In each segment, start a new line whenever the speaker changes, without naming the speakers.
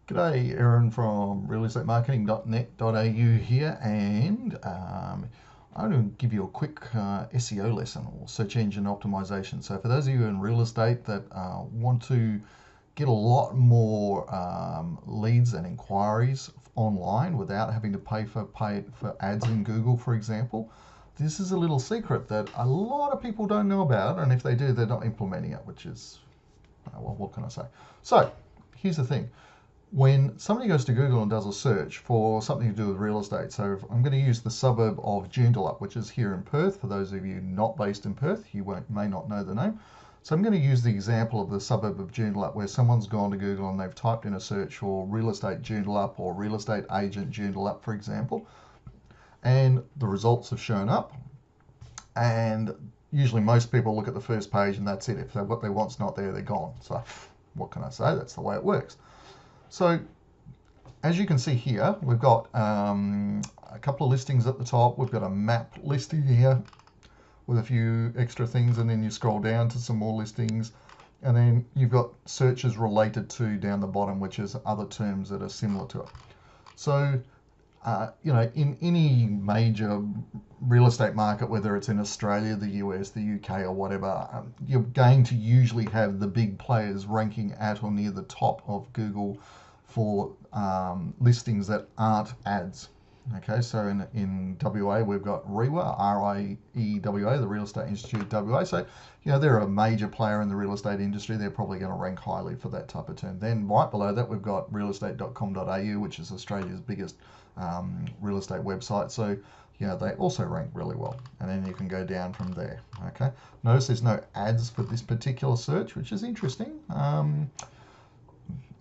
G'day, Aaron from realestatemarketing.net.au here, and I'm going to give you a quick SEO lesson or search engine optimization. So, for those of you in real estate that want to get a lot more leads and inquiries online without having to pay for ads in Google, for example, this is a little secret that a lot of people don't know about, and if they do, they're not implementing it, which is, well, what can I say? So, here's the thing. When somebody goes to Google and does a search for something to do with real estate, so if I'm going to use the suburb of Joondalup, which is here in Perth. For those of you not based in Perth, you may not know the name. So I'm going to use the example of the suburb of Joondalup, where someone's gone to Google and they've typed in a search for real estate Joondalup or real estate agent Joondalup, for example, and the results have shown up. And usually most people look at the first page and that's it. If what they want's not there, they're gone. So what can I say? That's the way it works. So as you can see here, we've got a couple of listings at the top. We've got a map listing here with a few extra things, and then you scroll down to some more listings, and then you've got searches related to down the bottom, which is other terms that are similar to it. So in any major real estate market, whether it's in Australia, the US, the UK, or whatever, you're going to usually have the big players ranking at or near the top of Google for listings that aren't ads. Okay, so in WA, we've got REWA, R-I-E-W-A, the Real Estate Institute WA. So, they're a major player in the real estate industry. They're probably going to rank highly for that type of term. Then right below that, we've got realestate.com.au, which is Australia's biggest real estate website. So, they also rank really well. And then you can go down from there. Okay, notice there's no ads for this particular search, which is interesting.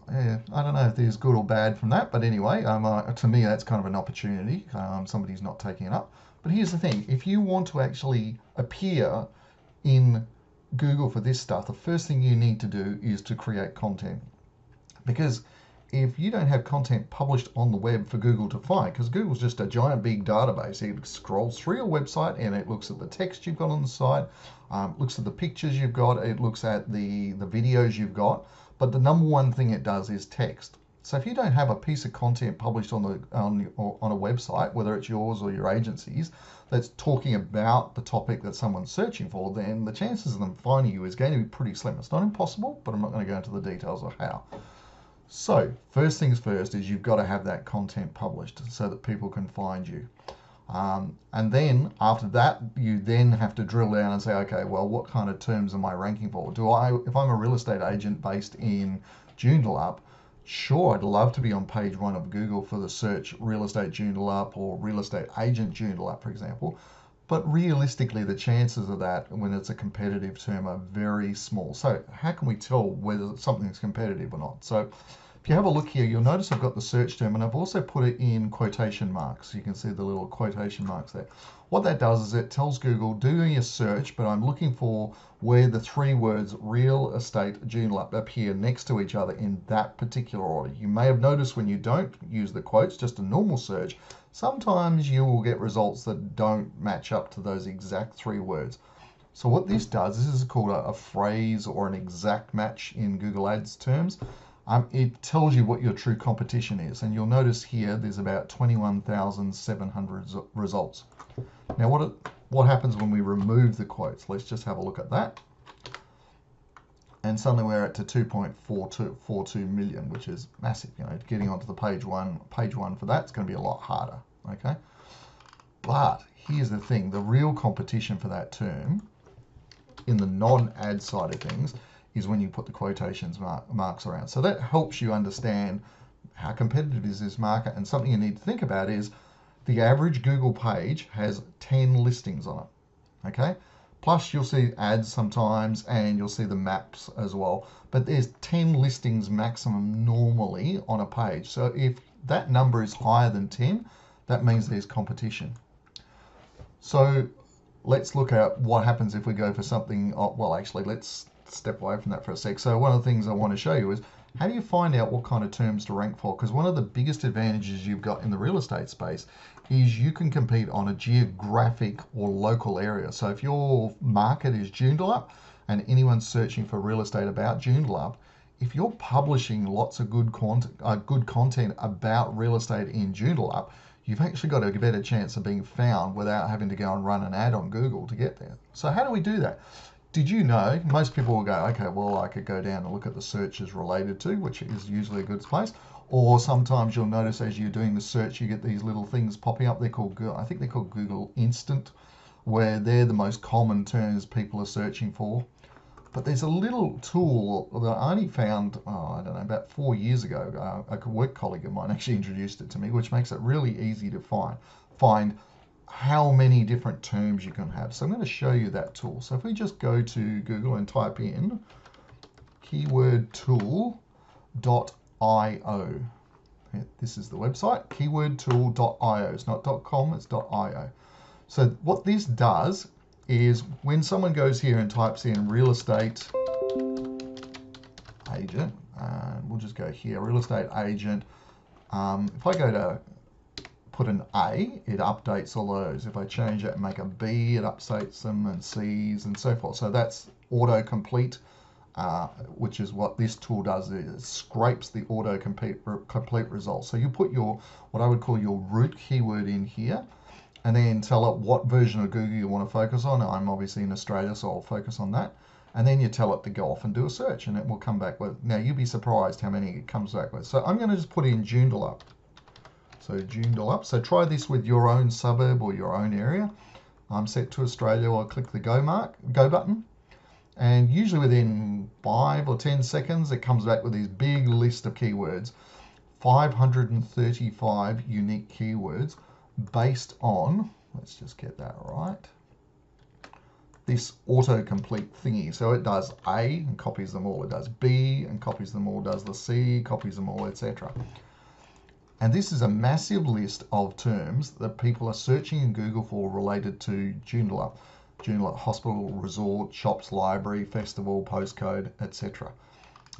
Yeah, I don't know if there's good or bad from that, but anyway, to me that's kind of an opportunity. Somebody's not taking it up. But here's the thing: if you want to actually appear in Google for this stuff, the first thing you need to do is to create content. Because if you don't have content published on the web for Google to find, because Google's just a giant big database, it scrolls through your website and it looks at the text you've got on the site, looks at the pictures you've got, it looks at the videos you've got. But the number one thing it does is text. So if you don't have a piece of content published on a website, whether it's yours or your agency's, that's talking about the topic that someone's searching for, then the chances of them finding you is going to be pretty slim. It's not impossible, but I'm not going to go into the details of how. So first things first is you've got to have that content published so that people can find you. And then after that, you then have to drill down and say, okay, well, what kind of terms am I ranking for? If I'm a real estate agent based in Joondalup, sure, I'd love to be on page 1 of Google for the search real estate Joondalup or real estate agent Joondalup, for example. But realistically, the chances of that when it's a competitive term are very small. So how can we tell whether something's competitive or not? So if you have a look here, you'll notice I've got the search term and I've also put it in quotation marks. You can see the little quotation marks there. What that does is it tells Google, do me a search, but I'm looking for where the 3 words real estate Joondalup appear next to each other in that particular order. You may have noticed when you don't use the quotes, just a normal search, sometimes you will get results that don't match up to those exact 3 words. So what this does, this is called a phrase or an exact match in Google Ads terms. It tells you what your true competition is, and you'll notice here there's about 21,700 results. Now what happens when we remove the quotes? Let's just have a look at that. And suddenly we're at to 2.42 million, which is massive. Getting onto the page one for that's going to be a lot harder. Okay, but here's the thing: the real competition for that term in the non-ad side of things is when you put the quotations marks around. So that helps you understand how competitive is this market. And something you need to think about is the average Google page has 10 listings on it. Okay, plus you'll see ads sometimes and you'll see the maps as well, but there's 10 listings maximum normally on a page. So if that number is higher than 10, that means there's competition. So let's look at what happens if we go for something. Well, actually, let's step away from that for a sec. So one of the things I want to show you is how do you find out what kind of terms to rank for? Because one of the biggest advantages you've got in the real estate space is you can compete on a geographic or local area. So if your market is Joondalup and anyone's searching for real estate about Joondalup, if you're publishing lots of good content about real estate in Joondalup, you've actually got a better chance of being found without having to go and run an ad on Google to get there. So how do we do that? Did you know, most people will go, okay, well, I could go down and look at the searches related to, which is usually a good place. Or sometimes you'll notice as you're doing the search, you get these little things popping up. They're called, I think they're called Google Instant, where they're the most common terms people are searching for. But there's a little tool that I only found, I don't know, about 4 years ago. A work colleague of mine actually introduced it to me, which makes it really easy to find how many different terms you can have. So I'm going to show you that tool. So if we just go to Google and type in keywordtool.io. This is the website, keywordtool.io. It's not .com, it's .io. So what this does is when someone goes here and types in real estate agent, and we'll just go here, real estate agent. If I go to put an A, it updates all those. If I change it and make a B, it updates them, and C's and so forth. So that's autocomplete, which is what this tool does. It scrapes the autocomplete results. So you put your, what I would call your root keyword in here, and then tell it what version of Google you want to focus on. I'm obviously in Australia, so I'll focus on that. And then you tell it to go off and do a search, and it will come back with, now you'll be surprised how many it comes back with. So I'm going to just put in Joondalup. So Joondalup. So try this with your own suburb or your own area. I'm set to Australia. I'll click the go button, and usually within 5 or 10 seconds, it comes back with this big list of keywords, 535 unique keywords based on, let's just get that right, this autocomplete thingy. So it does A and copies them all. It does B and copies them all. Does the C, copies them all, etc. And this is a massive list of terms that people are searching in Google for related to Joondalup. Joondalup hospital, resort, shops, library, festival, postcode, etc.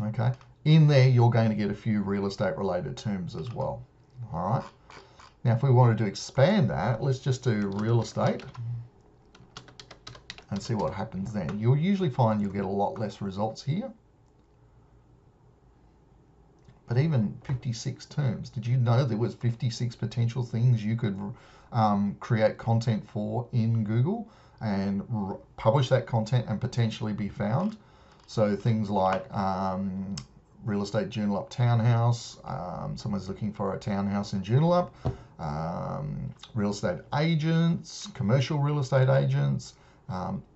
Okay. In there, you're going to get a few real estate related terms as well. All right. Now, if we wanted to expand that, let's just do real estate and see what happens then. You'll usually find you'll get a lot less results here. But even 56 terms, did you know there was 56 potential things you could create content for in Google and publish that content and potentially be found? So things like real estate Joondalup townhouse, someone's looking for a townhouse in Joondalup, real estate agents, commercial real estate agents,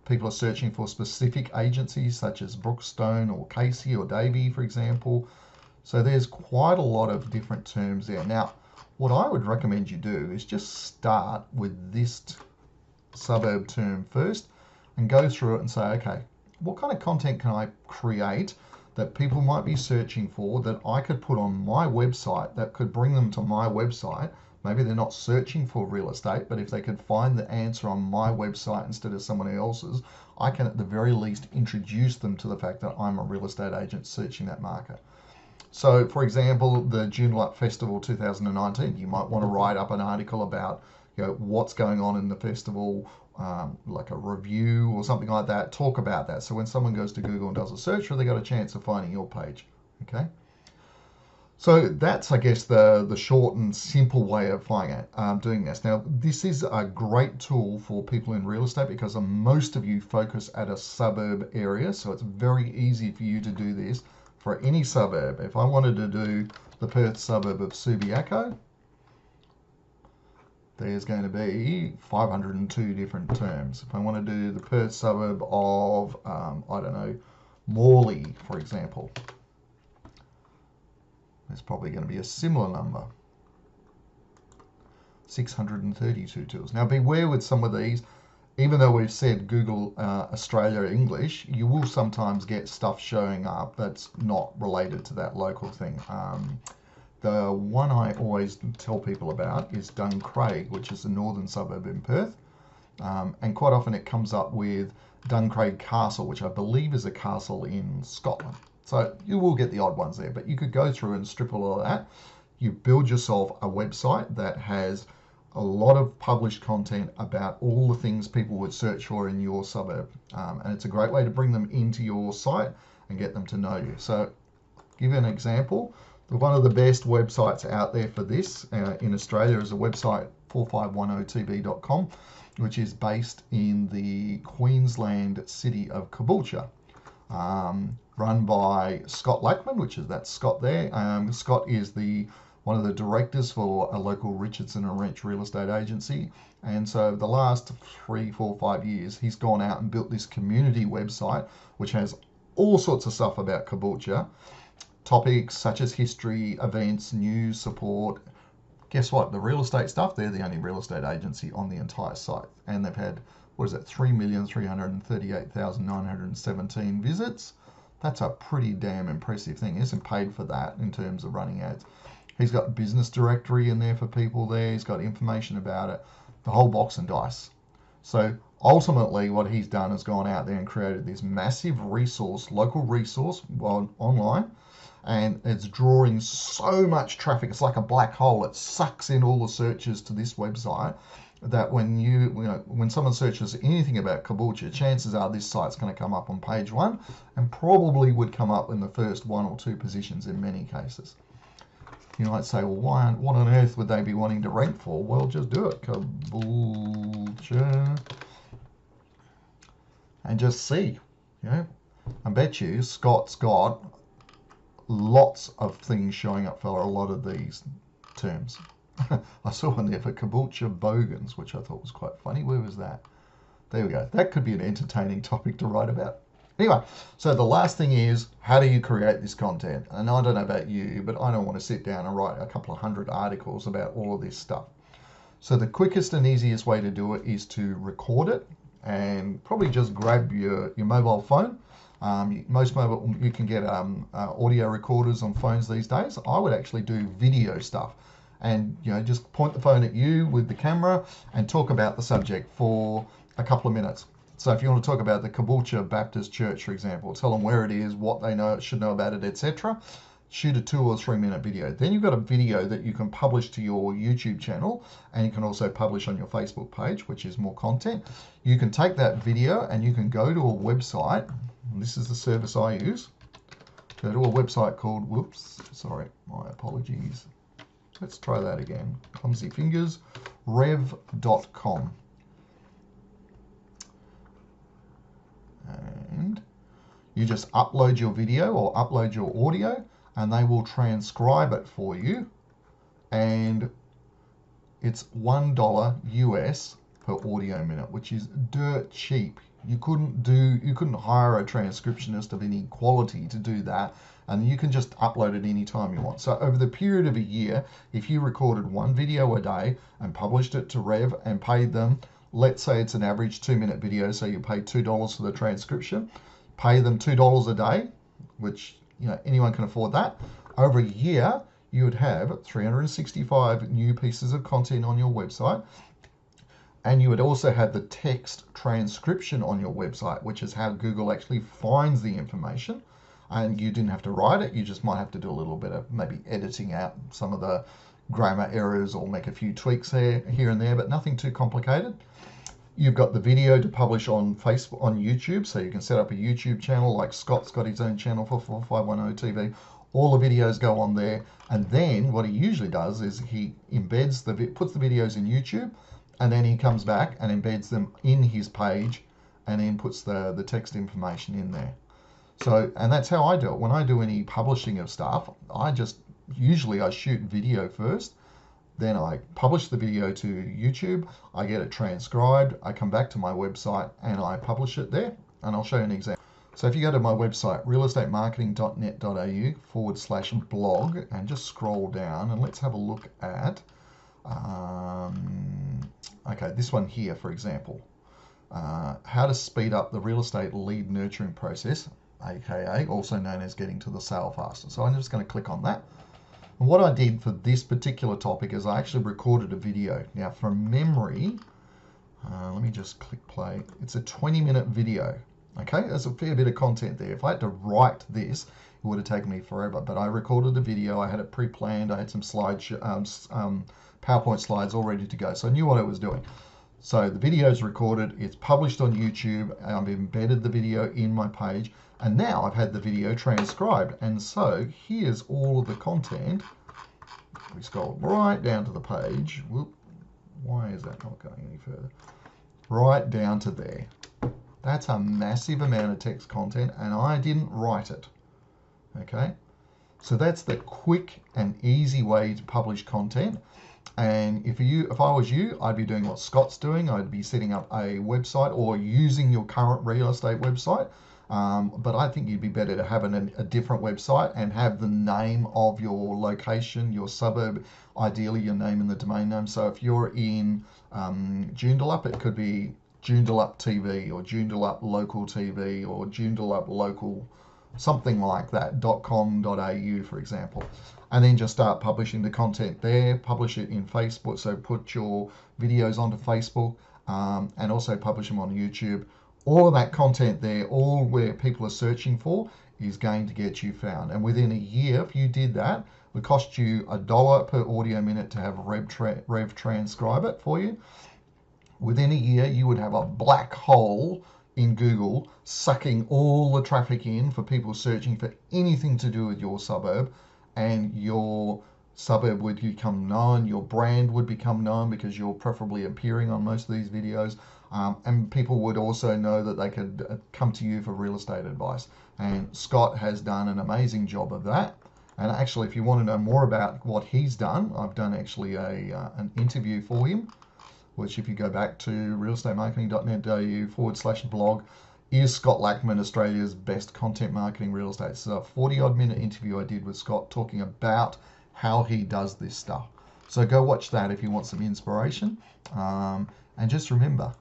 people are searching for specific agencies such as Brookstone or Casey or Davey, for example. So there's quite a lot of different terms there. Now, what I would recommend you do is just start with this suburb term first and go through it and say, okay, what kind of content can I create that people might be searching for that I could put on my website that could bring them to my website? Maybe they're not searching for real estate, but if they could find the answer on my website instead of someone else's, I can at the very least introduce them to the fact that I'm a real estate agent searching that market. So, for example, the Joondalup Festival 2019, you might want to write up an article about, you know, what's going on in the festival, like a review or something like that. Talk about that. So when someone goes to Google and does a search, they got a chance of finding your page. Okay. So that's, I guess, the short and simple way of doing this. Now, this is a great tool for people in real estate because most of you focus at a suburb area. So it's very easy for you to do this for any suburb. If I wanted to do the Perth suburb of Subiaco, there's going to be 502 different terms. If I want to do the Perth suburb of, I don't know, Morley, for example, there's probably going to be a similar number, 632 tools. Now beware with some of these. Even though we've said Google Australia English, you will sometimes get stuff showing up that's not related to that local thing. The one I always tell people about is Duncraig, which is the northern suburb in Perth. And quite often it comes up with Duncraig Castle, which I believe is a castle in Scotland. So you will get the odd ones there, but you could go through and strip all of that. You build yourself a website that has a lot of published content about all the things people would search for in your suburb. And it's a great way to bring them into your site and get them to know you. So give you an example. One of the best websites out there for this in Australia is a website 4510tv.com, which is based in the Queensland city of Caboolture, run by Scott Lackman, that's Scott there. Scott is one of the directors for a local Richardson and Wrench real estate agency, and so the last 3, 4, 5 years he's gone out and built this community website which has all sorts of stuff about Caboolture, topics such as history, events, news, support. Guess what? The real estate stuff, they're the only real estate agency on the entire site, and they've had, 3,338,917 visits. That's a pretty damn impressive thing. He isn't paid for that in terms of running ads. He's got business directory in there for people there. He's got information about it, the whole box and dice. So ultimately what he's done is gone out there and created this massive resource, local resource online, and it's drawing so much traffic. It's like a black hole. It sucks in all the searches to this website that when someone searches anything about Caboolture, chances are this site's going to come up on page 1 and probably would come up in the first 1 or 2 positions in many cases. You might say, well, what on earth would they be wanting to rank for? Well, just do it, Caboolture, and just see. I bet you Scott's got lots of things showing up for a lot of these terms. I saw one there for Caboolture bogans, which I thought was quite funny. Where was that? There we go. That could be an entertaining topic to write about. Anyway, so the last thing is, how do you create this content? And I don't know about you, but I don't want to sit down and write a couple of 100 articles about all of this stuff. So the quickest and easiest way to do it is to record it, and probably just grab your mobile phone. Most mobile, you can get audio recorders on phones these days. I would actually do video stuff, and just point the phone at you with the camera and talk about the subject for a couple of minutes. So if you want to talk about the Caboolture Baptist Church, for example, tell them where it is, what they should know about it, etc. Shoot a 2 or 3 minute video. Then you've got a video that you can publish to your YouTube channel, and you can also publish on your Facebook page, which is more content. You can take that video and you can go to a website. And this is the service I use. Go to a website called, my apologies. Let's try that again. Clumsy fingers. Rev.com. And you just upload your video or upload your audio, and they will transcribe it for you, and it's $1 US per audio minute, which is dirt cheap. You couldn't hire a transcriptionist of any quality to do that, and you can just upload it anytime you want. So over the period of a year, if you recorded 1 video a day and published it to Rev and paid them, let's say it's an average 2-minute video, so you pay $2 for the transcription, pay them $2 a day, which anyone can afford that. Over a year, you would have 365 new pieces of content on your website, and you would also have the text transcription on your website, which is how Google actually finds the information. And you didn't have to write it, you just might have to do a little bit of maybe editing out some of the grammar errors or make a few tweaks here and there, but nothing too complicated. You've got the video to publish on Facebook, on YouTube, so you can set up a YouTube channel, like Scott's got his own channel for 4510 TV. All the videos go on there, and then what he usually does is he embeds puts the videos in YouTube, and then he comes back and embeds them in his page, and then puts the text information in there. So, and that's how I do it. When I do any publishing of stuff, usually I shoot video first, then I publish the video to YouTube, I get it transcribed, I come back to my website and I publish it there, and I'll show you an example. So if you go to my website, realestatemarketing.net.au/blog, and just scroll down, and let's have a look at, okay, this one here, for example, how to speed up the real estate lead nurturing process, aka also known as getting to the sale faster. So I'm just going to click on that. And what I did for this particular topic is I actually recorded a video. Now from memory, let me just click play. It's a 20-minute video. Okay, there's a fair bit of content there. If I had to write this, it would have taken me forever. But I recorded the video. I had it pre-planned. I had some slides, PowerPoint slides all ready to go. So I knew what I was doing. So the video is recorded, it's published on YouTube, I've embedded the video in my page, and now I've had the video transcribed. And so here's all of the content. We scroll right down to the page. Whoop, why is that not going any further? Right down to there. That's a massive amount of text content, and I didn't write it. Okay, so that's the quick and easy way to publish content. And if I was you, I'd be doing what Scott's doing. I'd be setting up a website or using your current real estate website. But I think you'd be better to have a different website and have the name of your location, your suburb, ideally your name and the domain name. So if you're in Joondalup, it could be Joondalup TV or Joondalup Local TV or Joondalup Local, something like that, .com.au, for example. And then just start publishing the content there, publish it in Facebook. So put your videos onto Facebook and also publish them on YouTube. All of that content there, all where people are searching for, is going to get you found. And within a year, if you did that, it would cost you $1 per audio minute to have Rev transcribe it for you. Within a year, you would have a black hole in Google sucking all the traffic in for people searching for anything to do with your suburb, and your suburb would become known, your brand would become known because you're preferably appearing on most of these videos, and people would also know that they could come to you for real estate advice. And Scott has done an amazing job of that. And actually, if you want to know more about what he's done, I've done actually an interview for him, which if you go back to realestatemarketing.net.au/blog, is Scott Lackman Australia's best content marketing real estate. It's a 40-odd minute interview I did with Scott talking about how he does this stuff. So go watch that if you want some inspiration. And just remember,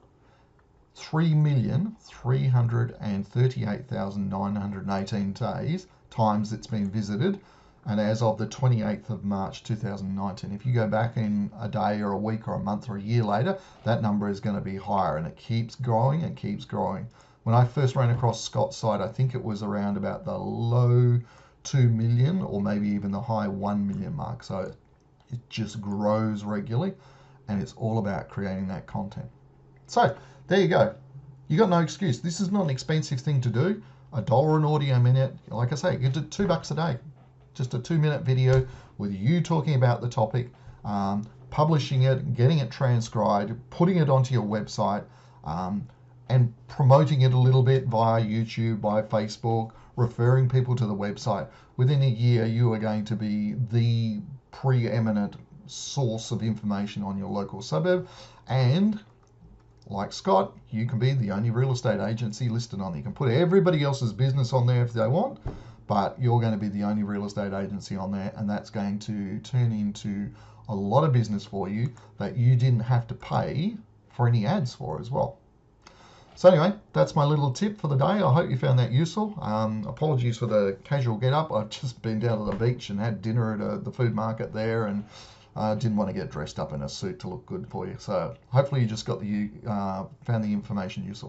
3,338,918 days times it's been visited, and as of the 28th of March 2019. If you go back in a day or a week or a month or a year later, that number is going to be higher, and it keeps growing and keeps growing. When I first ran across Scott's site, I think it was around about the low 2 million or maybe even the high 1 million mark. So it just grows regularly, and it's all about creating that content. So there you go. You got no excuse. This is not an expensive thing to do. $1 an audio minute. Like I say, you do $2 a day. Just a 2-minute video with you talking about the topic, publishing it, getting it transcribed, putting it onto your website, and promoting it a little bit via YouTube, via Facebook, referring people to the website. Within a year, you are going to be the preeminent source of information on your local suburb. And like Scott, you can be the only real estate agency listed on there. You can put everybody else's business on there if they want, but you're going to be the only real estate agency on there, and that's going to turn into a lot of business for you that you didn't have to pay for any ads for as well. So anyway, that's my little tip for the day. I hope you found that useful. Apologies for the casual get up. I've just been down to the beach and had dinner at the food market there, and didn't want to get dressed up in a suit to look good for you. So hopefully you just got found the information useful.